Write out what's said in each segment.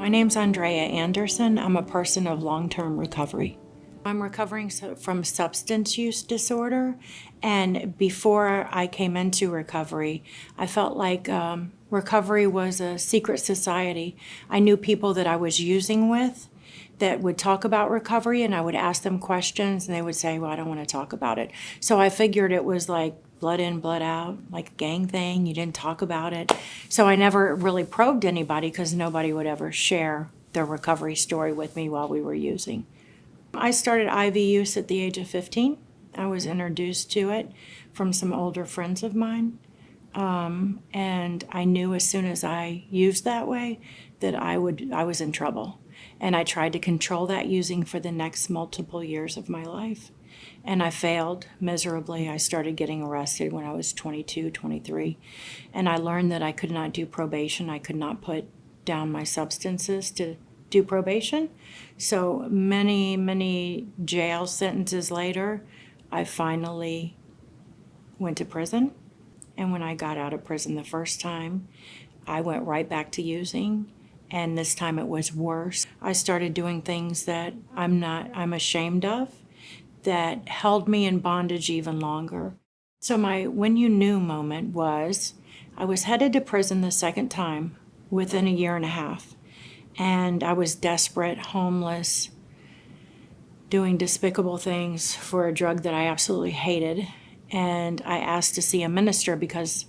My name's Andrea Anderson. I'm a person of long-term recovery. I'm recovering from substance use disorder, and before I came into recovery, I felt like recovery was a secret society. I knew people that I was using with that would talk about recovery, and I would ask them questions, and they would say, well, I don't want to talk about it. So I figured it was like blood in, blood out, like a gang thing. You didn't talk about it. So I never really probed anybody because nobody would ever share their recovery story with me while we were using. I started IV use at the age of 15. I was introduced to it from some older friends of mine. And I knew as soon as I used that way that I was in trouble. And I tried to control that using for the next multiple years of my life. And I failed miserably. I started getting arrested when I was 22, 23. And I learned that I could not do probation. I could not put down my substances to do probation. So many jail sentences later, I finally went to prison. And when I got out of prison the first time, I went right back to using. And this time it was worse. I started doing things that I'm ashamed of, that held me in bondage even longer. So my when you knew moment was, I was headed to prison the second time within a year and a half. And I was desperate, homeless, doing despicable things for a drug that I absolutely hated. And I asked to see a minister because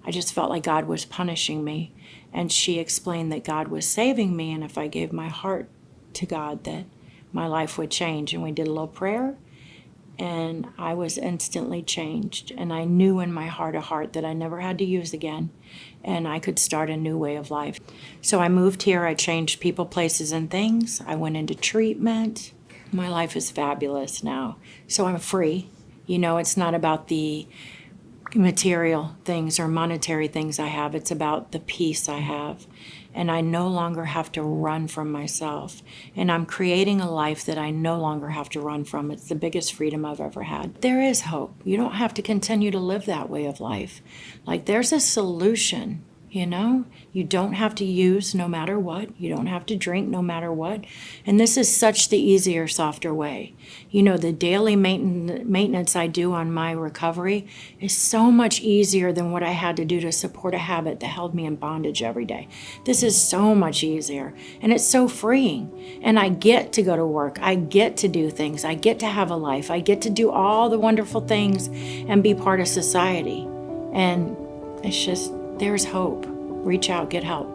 I just felt like God was punishing me. And she explained that God was saving me, and if I gave my heart to God, that my life would change. And we did a little prayer, and I was instantly changed. And I knew in my heart of heart that I never had to use again, and I could start a new way of life. So I moved here. I changed people, places, and things. I went into treatment. My life is fabulous now. So I'm free. You know, it's not about the material things or monetary things I have. It's about the peace I have. And I no longer have to run from myself. And I'm creating a life that I no longer have to run from. It's the biggest freedom I've ever had. There is hope. You don't have to continue to live that way of life. Like, there's a solution, you know? You don't have to use no matter what. You don't have to drink no matter what. And this is such the easier, softer way. You know, the daily maintenance I do on my recovery is so much easier than what I had to do to support a habit that held me in bondage every day. This is so much easier, and it's so freeing. And I get to go to work. I get to do things. I get to have a life. I get to do all the wonderful things and be part of society. And it's just, there's hope. Reach out, get help.